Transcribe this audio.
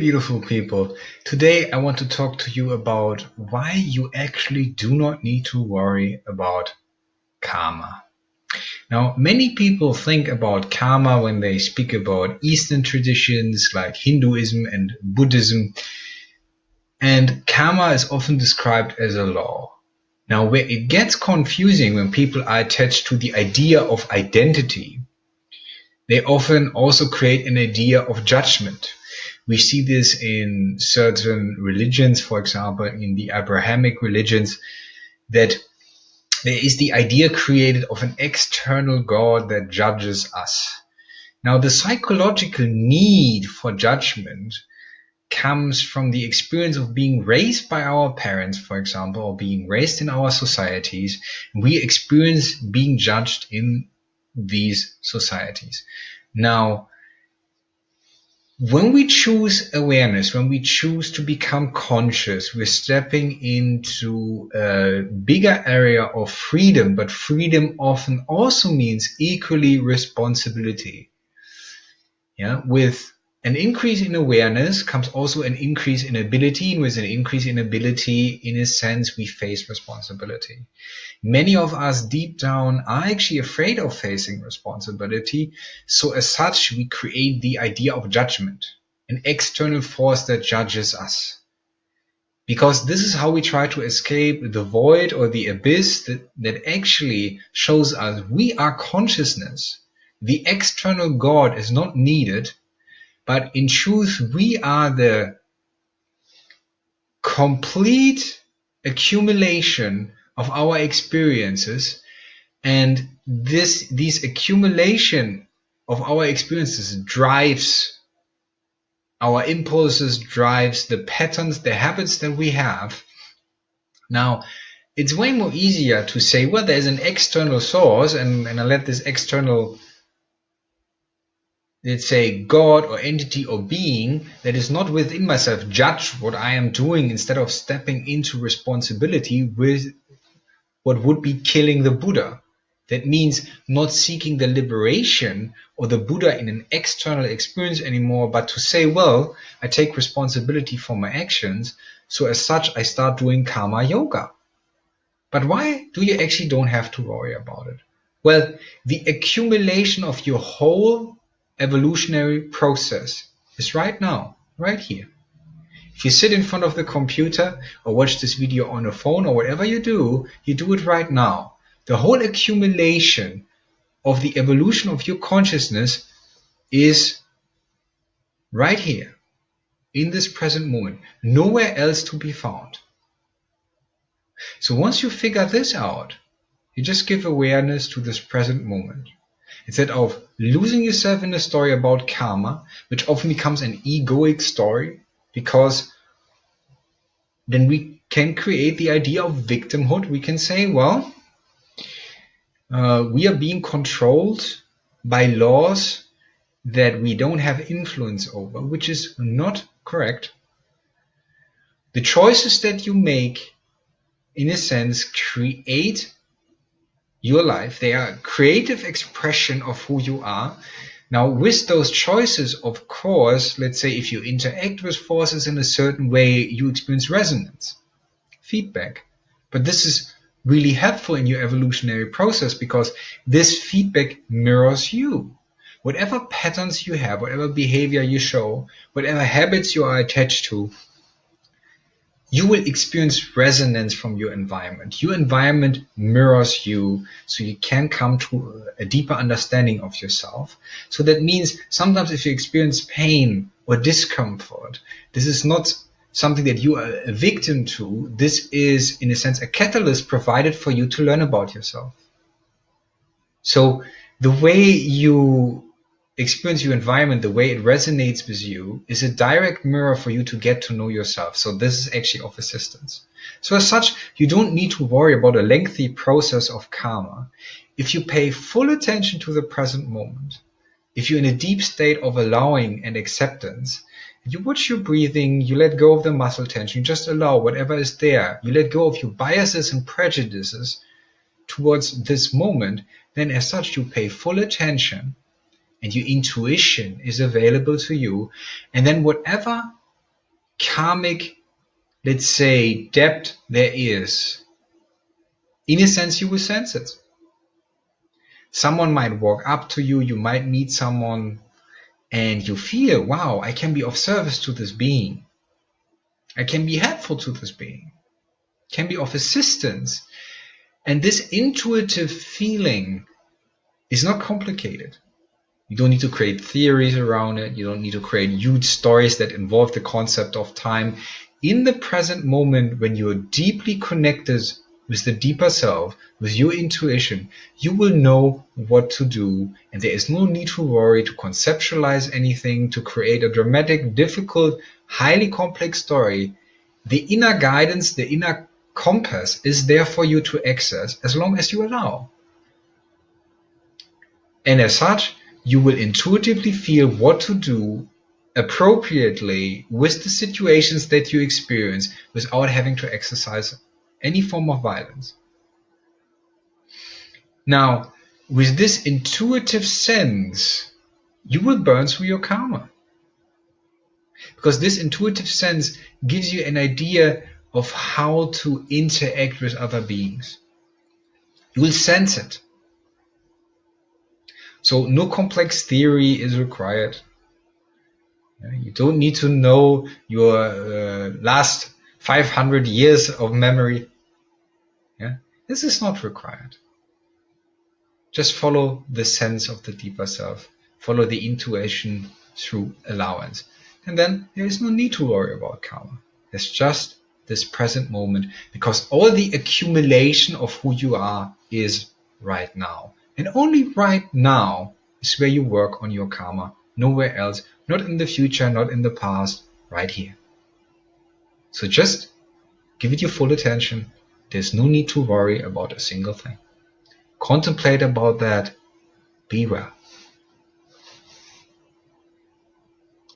Beautiful people. Today I want to talk to you about why you actually do not need to worry about karma. Now, many people think about karma when they speak about Eastern traditions like Hinduism and Buddhism, and karma is often described as a law. Now, where it gets confusing when people are attached to the idea of identity, they often also create an idea of judgment. We see this in certain religions, for example, in the Abrahamic religions, that there is the idea created of an external God that judges us. Now, the psychological need for judgment comes from the experience of being raised by our parents, for example, or being raised in our societies. We experience being judged in these societies. Now, when we choose awareness, when we choose to become conscious, we're stepping into a bigger area of freedom, but freedom often also means equally responsibility. Yeah, with an increase in awareness comes also an increase in ability, and with an increase in ability, in a sense, we face responsibility. Many of us deep down are actually afraid of facing responsibility. So as such, we create the idea of judgment, an external force that judges us. Because this is how we try to escape the void or the abyss that actually shows us we are consciousness. The external God is not needed, but in truth, we are the complete accumulation of our experiences, and these accumulation of our experiences drives our impulses, drives the patterns, the habits that we have. Now, it's way more easier to say, well, there's an external source, and I let this external, let's say, God or entity or being that is not within myself judge what I am doing, instead of stepping into responsibility with what would be killing the Buddha. That means not seeking the liberation or the Buddha in an external experience anymore, but to say, well, I take responsibility for my actions, so as such I start doing karma yoga. But why do you actually don't have to worry about it? Well, the accumulation of your whole evolutionary process is right now, right here. If you sit in front of the computer or watch this video on a phone or whatever you do it right now. The whole accumulation of the evolution of your consciousness is right here, in this present moment, nowhere else to be found. So once you figure this out, you just give awareness to this present moment. Instead of losing yourself in a story about karma, which often becomes an egoic story, because then we can create the idea of victimhood. We can say, well, we are being controlled by laws that we don't have influence over, which is not correct. The choices that you make, in a sense, create your life. They are a creative expression of who you are. Now, with those choices, of course, let's say if you interact with forces in a certain way, you experience resonance, feedback. But this is really helpful in your evolutionary process, because this feedback mirrors you. Whatever patterns you have, whatever behavior you show, whatever habits you are attached to, you will experience resonance from your environment. Your environment mirrors you, so you can come to a deeper understanding of yourself. So that means sometimes if you experience pain or discomfort, this is not something that you are a victim to. This is, in a sense, a catalyst provided for you to learn about yourself. So the way you experience your environment, the way it resonates with you, is a direct mirror for you to get to know yourself. So this is actually of assistance. So as such, you don't need to worry about a lengthy process of karma. If you pay full attention to the present moment, if you're in a deep state of allowing and acceptance, you watch your breathing, you let go of the muscle tension, you just allow whatever is there, you let go of your biases and prejudices towards this moment, then as such you pay full attention and your intuition is available to you. And then whatever karmic, let's say, debt there is, in a sense, you will sense it. Someone might walk up to you, you might meet someone, and you feel, wow, I can be of service to this being. I can be helpful to this being. Can be of assistance. And this intuitive feeling is not complicated. You don't need to create theories around it. You don't need to create huge stories that involve the concept of time. In the present moment, when you're deeply connected with the deeper self, with your intuition, you will know what to do, and there is no need to worry, to conceptualize anything, to create a dramatic, difficult, highly complex story. The inner guidance, the inner compass is there for you to access as long as you allow. And as such, you will intuitively feel what to do appropriately with the situations that you experience without having to exercise any form of violence. Now, with this intuitive sense, you will burn through your karma. Because this intuitive sense gives you an idea of how to interact with other beings. You will sense it. So no complex theory is required. You don't need to know your last 500 years of memory. This is not required. Just follow the sense of the deeper self. Follow the intuition through allowance. And then there is no need to worry about karma. There's just this present moment, because all the accumulation of who you are is right now. And only right now is where you work on your karma. Nowhere else, not in the future, not in the past, right here. So just give it your full attention. There's no need to worry about a single thing. Contemplate about that. Be well.